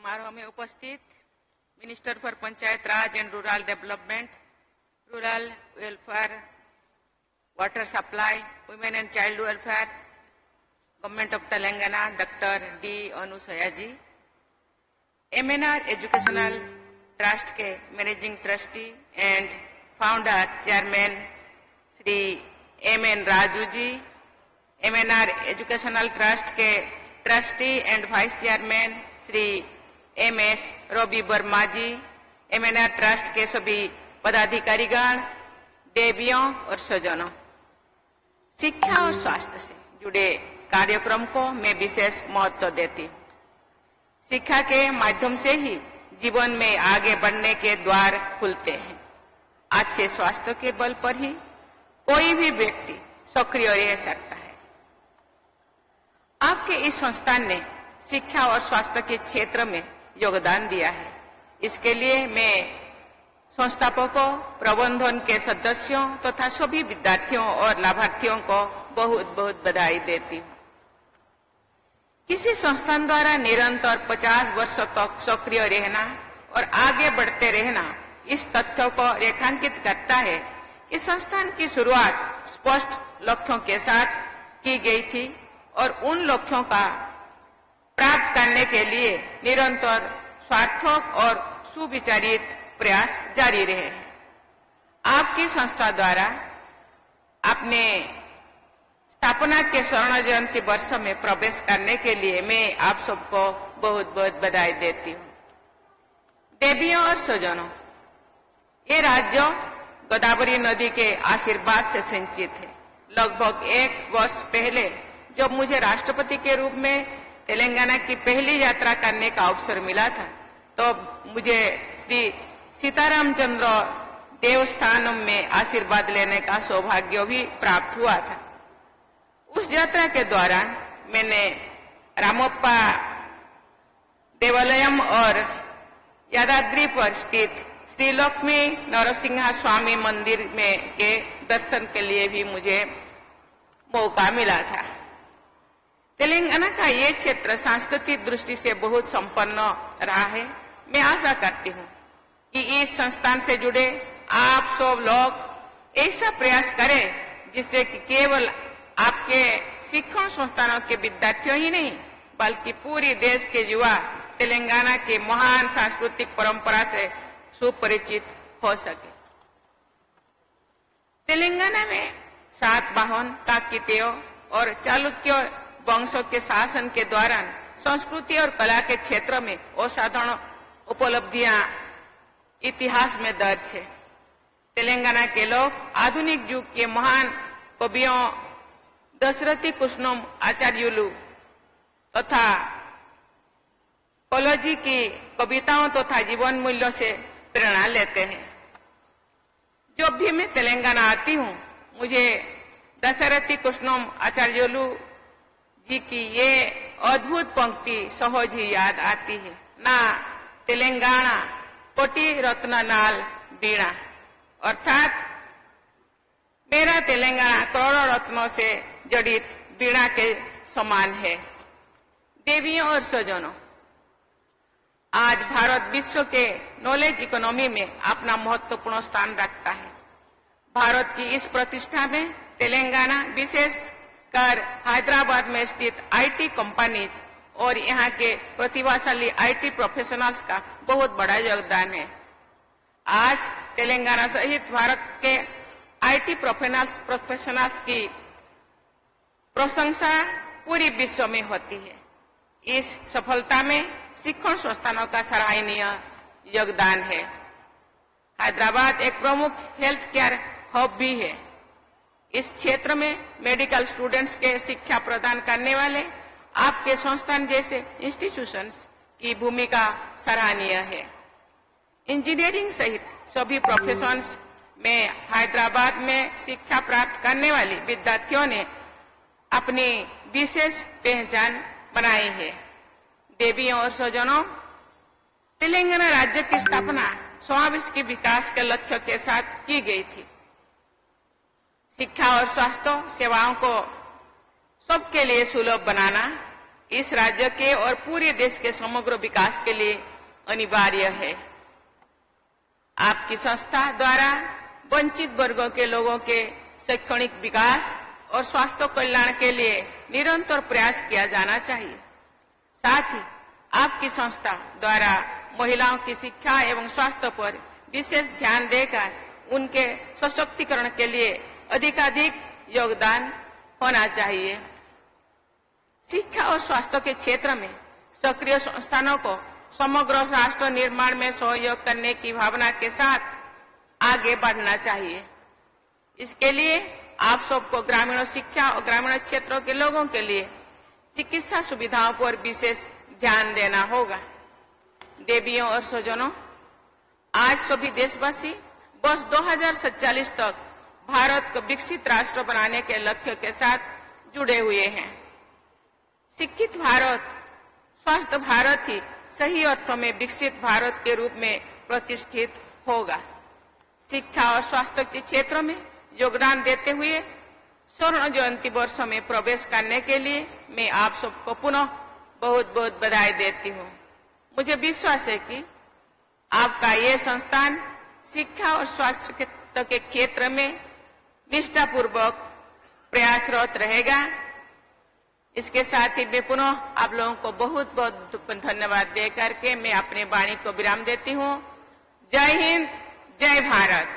समारोह में उपस्थित minister for panchayat Raj and rural development, rural welfare, water supply, women and child welfare, government of Telangana, doctor D Anusaya ji, MNR educational trust के managing trustee and founder chairman Shri MN Raju ji, MNR educational trust के trustee and vice chairman Shri MS Ravi Varma ji, MNR trust के सभी पदाधिकारीगण, देवियों और स्वजनों, शिक्षा और स्वास्थ्य से जुड़े कार्यक्रम को मैं विशेष महत्व देती हूँ। शिक्षा के माध्यम से ही जीवन में आगे बढ़ने के द्वार खुलते हैं। अच्छे स्वास्थ्य के बल पर ही कोई भी व्यक्ति सक्रिय रह सकता है। आपके इस संस्थान ने शिक्षा और स्वास्थ्य के क्षेत्र में योगदान दिया है। इसके लिए मैं संस्थापकों, प्रबंधन के सदस्यों तथा सभी विद्यार्थियों और लाभार्थियों को बहुत बहुत बधाई देती हूँ। किसी संस्थान द्वारा निरंतर 50 वर्षों तक सक्रिय रहना और आगे बढ़ते रहना इस तथ्य को रेखांकित करता है कि संस्थान की शुरुआत स्पष्ट लक्ष्यों के साथ की गई थी और उन लक्ष्यों का प्राप्त करने के लिए निरंतर सार्थक और सुविचारित प्रयास जारी रहे। आपकी संस्था द्वारा अपने स्थापना के स्वर्ण जयंती वर्ष में प्रवेश करने के लिए मैं आप सबको बहुत बहुत बधाई देती हूँ। देवियों और स्वजनों, ये राज्य गोदावरी नदी के आशीर्वाद से सिंचित है। लगभग 1 वर्ष पहले जब मुझे राष्ट्रपति के रूप में तेलंगाना की पहली यात्रा करने का अवसर मिला था, तो मुझे श्री सीतारामचंद्र देवस्थानम में आशीर्वाद लेने का सौभाग्य भी प्राप्त हुआ था। उस यात्रा के दौरान मैंने रामप्पा देवालयम और यादाद्री पर स्थित श्री लक्ष्मी नरसिंह स्वामी मंदिर में के दर्शन के लिए भी मुझे मौका मिला था। तेलंगाना का ये क्षेत्र सांस्कृतिक दृष्टि से बहुत संपन्न रहा है। मैं आशा करती हूँ कि इस संस्थान से जुड़े आप सब लोग ऐसा प्रयास करें जिससे कि केवल आपके शिक्षण संस्थानों के विद्यार्थियों ही नहीं बल्कि पूरी देश के युवा तेलंगाना की महान सांस्कृतिक परंपरा से सुपरिचित हो सके। तेलंगाना में सातवाहन, काकतीय और चालुक्य वंशों के शासन के दौरान संस्कृति और कला के क्षेत्र में असाधारण उपलब्धियां इतिहास में दर्ज है। तेलंगाना के लोग आधुनिक युग के महान कवियों दशरथी कृष्णम आचार्युलु तथा कोलोजी की कविताओं तथा जीवन मूल्यों से प्रेरणा लेते हैं। जब भी मैं तेलंगाना आती हूँ, मुझे दशरथी कृष्णम आचार्युलु जी की ये अद्भुत पंक्ति सहज ही याद आती है। ना तेलंगाना कोटि रत्न नाल बीणा, अर्थात मेरा तेलंगाना करोड़ों रत्नों से जड़ित बीणा के समान है। देवियों और स्वजनों, आज भारत विश्व के नॉलेज इकोनॉमी में अपना महत्वपूर्ण स्थान रखता है। भारत की इस प्रतिष्ठा में तेलंगाना, विशेषकर हैदराबाद में स्थित आईटी कंपनीज और यहाँ के प्रतिभाशाली आईटी प्रोफेशनल्स का बहुत बड़ा योगदान है। आज तेलंगाना सहित भारत के आईटी प्रोफेशनल्स की प्रशंसा पूरी विश्व में होती है। इस सफलता में शिक्षण संस्थानों का सराहनीय योगदान है। हैदराबाद एक प्रमुख हेल्थ केयर हब भी है। इस क्षेत्र में मेडिकल स्टूडेंट्स के शिक्षा प्रदान करने वाले आपके संस्थान जैसे इंस्टीट्यूशंस की भूमिका सराहनीय है। इंजीनियरिंग सहित सभी प्रोफेशंस में हैदराबाद में शिक्षा प्राप्त करने वाले विद्यार्थियों ने अपनी विशेष पहचान बनाई है। देवियों और स्वजनों, तेलंगाना राज्य की स्थापना समावेश के विकास के लक्ष्य के साथ की गई थी। शिक्षा और स्वास्थ्य सेवाओं को सबके लिए सुलभ बनाना, इस राज्य के और पूरे देश के समग्र विकास के लिए अनिवार्य है। आपकी संस्था द्वारा वंचित वर्गों के लोगों के शैक्षणिक विकास और स्वास्थ्य कल्याण के लिए निरंतर प्रयास किया जाना चाहिए। साथ ही आपकी संस्था द्वारा महिलाओं की शिक्षा एवं स्वास्थ्य पर विशेष ध्यान देकर उनके सशक्तिकरण के लिए अधिकाधिक योगदान होना चाहिए। शिक्षा और स्वास्थ्य के क्षेत्र में सक्रिय संस्थानों को समग्र राष्ट्र निर्माण में सहयोग करने की भावना के साथ आगे बढ़ना चाहिए। इसके लिए आप सबको ग्रामीण शिक्षा और ग्रामीण क्षेत्रों के लोगों के लिए चिकित्सा सुविधाओं पर विशेष ध्यान देना होगा। देवियों और स्वजनों, आज सभी देशवासी वर्ष 2047 तक भारत को विकसित राष्ट्र बनाने के लक्ष्य के साथ जुड़े हुए हैं। शिक्षित भारत, स्वस्थ भारत ही सही अर्थों में विकसित भारत के रूप में प्रतिष्ठित होगा। शिक्षा और स्वास्थ्य के क्षेत्र में योगदान देते हुए स्वर्ण जयंती वर्ष में प्रवेश करने के लिए मैं आप सबको पुनः बहुत बहुत बधाई देती हूँ। मुझे विश्वास है कि आपका ये संस्थान शिक्षा और स्वास्थ्य के क्षेत्र में निष्ठापूर्वक प्रयासरत रहेगा। इसके साथ ही मैं पुनः आप लोगों को बहुत बहुत धन्यवाद दे करके मैं अपने वाणी को विराम देती हूँ। जय हिंद, जय भारत।